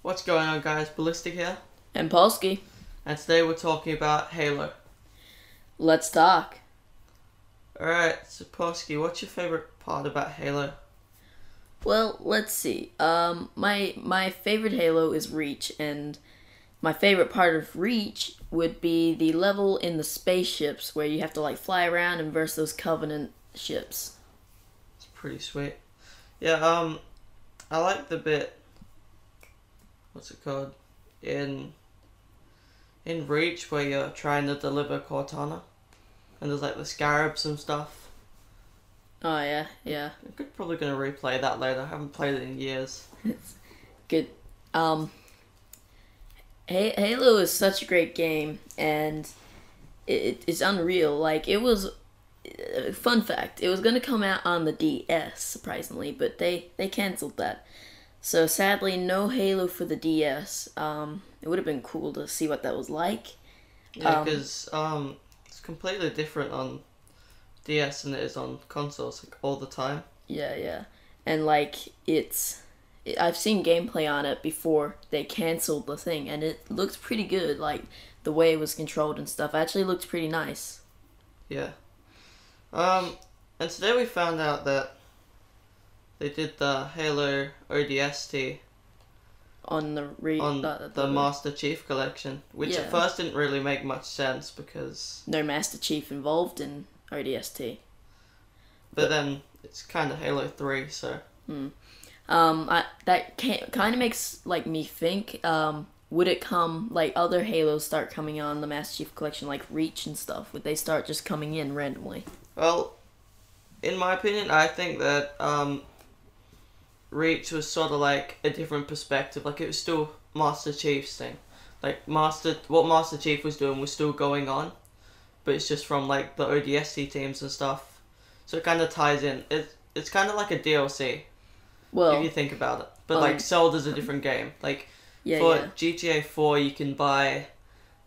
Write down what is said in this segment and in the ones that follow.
What's going on, guys? Ballistic here, And Polsky. and today we're talking about Halo. Let's talk. Alright, so Polsky, what's your favorite part about Halo? Well, let's see. My favorite Halo is Reach, and my favorite part of Reach would be the level in the spaceships where you have to like fly around and verse those Covenant ships. It's pretty sweet. Yeah, I like the bit, what's it called, in Reach where you're trying to deliver Cortana, and there's like the scarabs and stuff. Oh yeah. I'm probably gonna replay that later. I haven't played it in years. It's good. Halo is such a great game, and it's unreal. Like, it was, fun fact, it was going to come out on the DS, surprisingly, but they canceled that. So sadly, no Halo for the DS. It would have been cool to see what that was like. Yeah, because it's completely different on DS than it is on consoles, like, all the time. Yeah. And, like, I've seen gameplay on it before they canceled the thing, and it looked pretty good. Like, the way it was controlled and stuff actually looked pretty nice. Yeah. And today we found out that they did the Halo ODST On the Master Chief Collection, which at first didn't really make much sense because... No Master Chief involved in ODST. But then it's kind of Halo 3, so... That kind of makes like me think, would it come, like, other Halos start coming on the Master Chief Collection, like Reach and stuff? Would they start just coming in randomly? Well, in my opinion, I think that Reach was sort of like a different perspective. Like, it was still Master Chief's thing. Like, what Master Chief was doing was still going on, but it's just from like the ODST teams and stuff. So it kind of ties in. It's kind of like a DLC. Well, if you think about it. But like, Zelda's a different game. Like, yeah. GTA 4 you can buy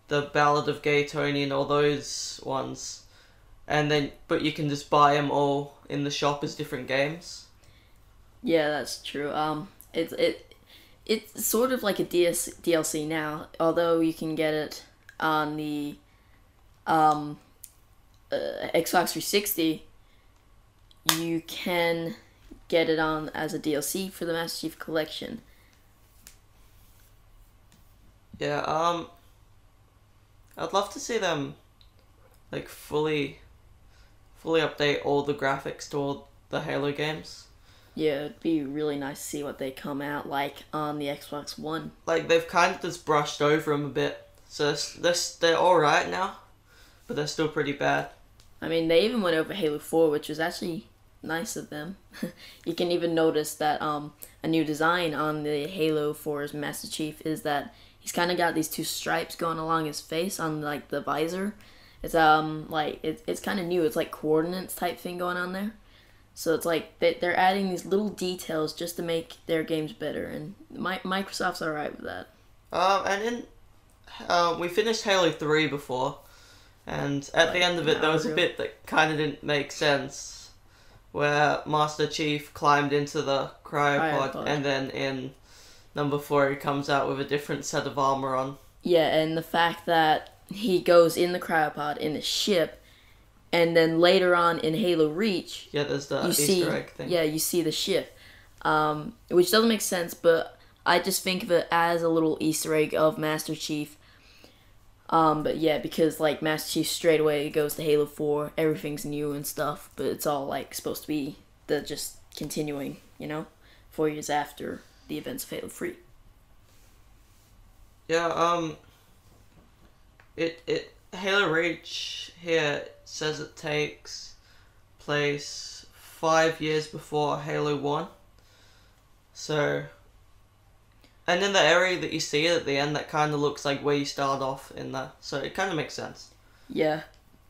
the Ballad of Gay Tony and all those ones, and then but you can just buy them all in the shop as different games. Yeah, that's true. It's sort of like a DLC now, although you can get it on the Xbox 360. You can get it on as a DLC for the Master Chief Collection. Yeah, I'd love to see them like fully update all the graphics to all the Halo games. Yeah, it'd be really nice to see what they come out like on the Xbox One. Like, they've kind of just brushed over them a bit, so they're all right now, but they're still pretty bad. I mean, they even went over Halo 4, which was actually nice of them. You can even notice that a new design on the Halo 4's Master Chief is that he's kind of got these two stripes going along his face on like the visor. It's it's kind of new. It's like coordinates type thing going on there. So it's like they're adding these little details just to make their games better, and Microsoft's alright with that. We finished Halo 3 before, and at the end of it there was a bit that kind of didn't make sense, where Master Chief climbed into the cryopod, and then in number 4 he comes out with a different set of armor on. Yeah, and the fact that he goes in the cryopod in a ship, and then later on in Halo Reach... Yeah, there's the Easter egg thing. Yeah, you see the ship, which doesn't make sense, but I just think of it as a little Easter egg of Master Chief. But yeah, because like Master Chief straight away goes to Halo 4, everything's new and stuff, but it's all like supposed to be the just continuing, 4 years after the events of Halo 3. Yeah, Halo Reach here says it takes place 5 years before Halo 1. So, and in the area that you see at the end, that kind of looks like where you start off in there. So it kind of makes sense. Yeah.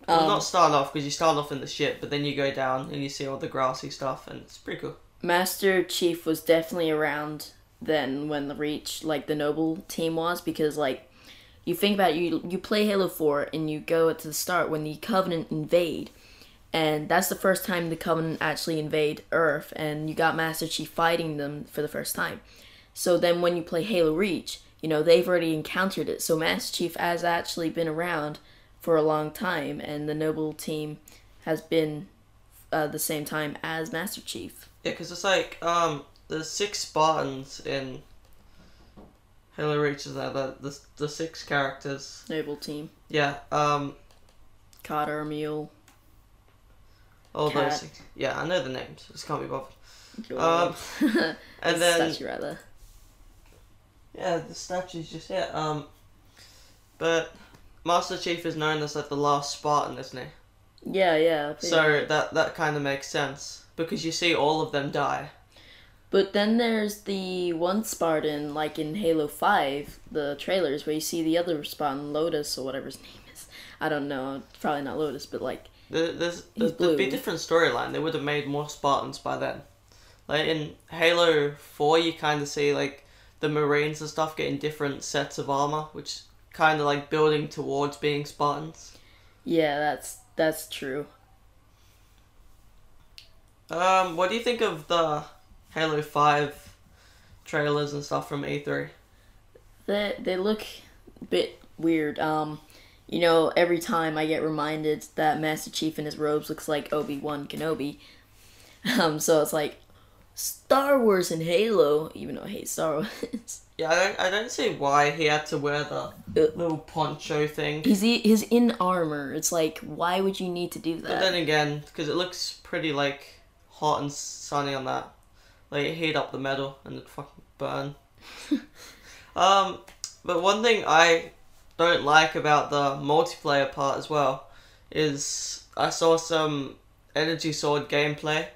Well, not start off, because you start off in the ship, but then you go down and you see all the grassy stuff, and it's pretty cool. Master Chief was definitely around then when the Reach, like the Noble team was, because like, you think about it, you play Halo 4 and you go to the start when the Covenant invade, and that's the first time the Covenant actually invade Earth, and you got Master Chief fighting them for the first time. So then when you play Halo Reach, you know, they've already encountered it. So Master Chief has actually been around for a long time, and the Noble team has been the same time as Master Chief. Yeah, because it's like, there's 6 Spartans in Halo Reach, is there? The 6 characters. Noble team. Yeah, Carter, Emil. all Cat. those 6. Yeah, I know the names, just can't be bothered. And then statue rather. Yeah, the statue's just here. But Master Chief is known as like the last Spartan, isn't he? Yeah. So that kind of makes sense because you see all of them die. But then there's the one Spartan, like in Halo 5, the trailers, where you see the other Spartan, Lotus, or whatever his name is. I don't know, probably not Lotus, but like... There'd be a different storyline. They would have made more Spartans by then. Like in Halo 4, you kind of see like the Marines and stuff getting different sets of armor, which kind of like building towards being Spartans. Yeah, that's true. What do you think of the Halo 5 trailers and stuff from E3? They look a bit weird. You know, every time I get reminded that Master Chief in his robes looks like Obi-Wan Kenobi. So it's like Star Wars and Halo, even though I hate Star Wars. Yeah, I don't see why he had to wear the little poncho thing. He's in armor. It's like, why would you need to do that? But then again, because it looks pretty like hot and sunny on that, like heat up the metal and it'd fucking burn. But one thing I don't like about the multiplayer part as well is I saw some energy sword gameplay,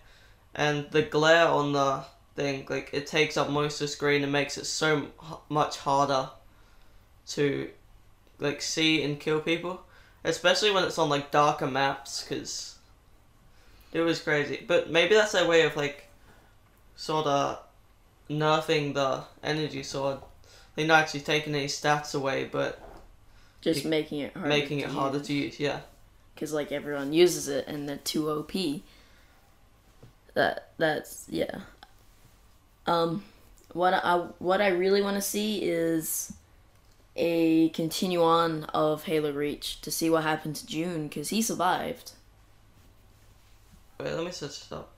and the glare on the thing, like it takes up most of the screen and makes it so much harder to like see and kill people, especially when it's on like darker maps, because it was crazy. But maybe that's their way of like sort of nerfing the energy sword. They're not actually taking any stats away, but just making it harder to use. Yeah, because like everyone uses it and they're too OP. That's yeah. What I really want to see is a continue on of Halo Reach to see what happened to June, because he survived. Wait, let me search this up.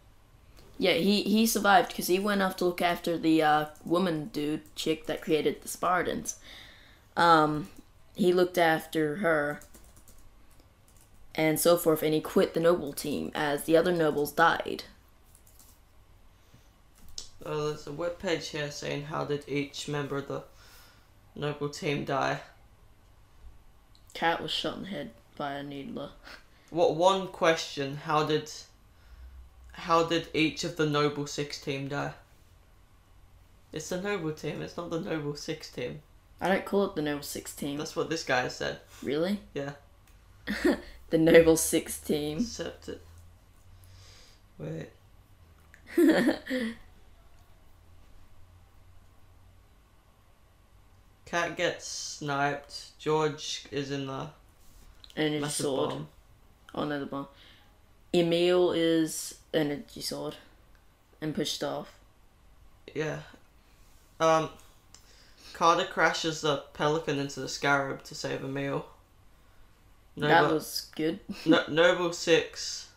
Yeah, he survived because he went off to look after the woman chick that created the Spartans. He looked after her and so forth, and he quit the Noble team as the other Nobles died. There's a webpage here saying how did each member of the Noble team die. Cat was shot in the head by a needler. What one question? How did each of the Noble 6 team die? It's the Noble team. It's not the Noble 6 team. I don't call it the Noble 6 team. That's what this guy said. Really? Yeah. The Noble 6 team. Accept it. Wait. Cat gets sniped. George is in the Energy sword. Bomb. Oh no, the bomb. Emil is energy sword and pushed off. Yeah. Carter crashes the Pelican into the Scarab to save Emil. That was good. Noble 6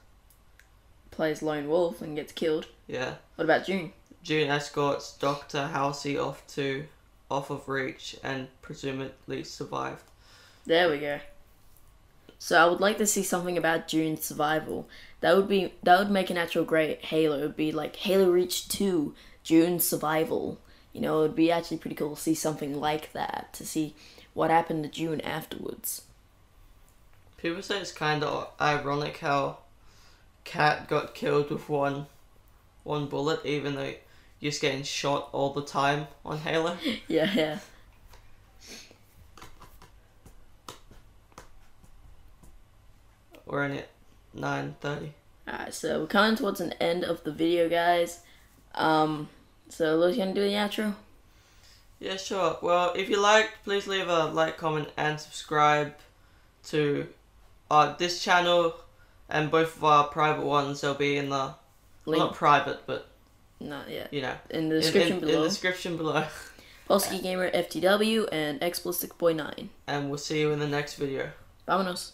plays Lone Wolf and gets killed. Yeah. What about June? June escorts Dr. Halsey off of Reach and presumably survived. There we go. So I would like to see something about June's survival. That would make an actual great Halo. It would be like Halo Reach 2, June's survival. You know, it would be actually pretty cool to see something like that, to see what happened to June afterwards. People say it's kind of ironic how Cat got killed with one bullet, even though you're just getting shot all the time on Halo. Yeah. We're in at 9:30. Alright, so we're coming towards an end of the video, guys. So Lou's gonna do the outro? Yeah, sure. Well, if you liked, please leave a like, comment, and subscribe to this channel and both of our private ones. They'll be in the... link. Not private, but Not yet. You know, In the description below. In the description below. Polsky Gamer FTW and Explicit Boy 9. And we'll see you in the next video. Vámonos.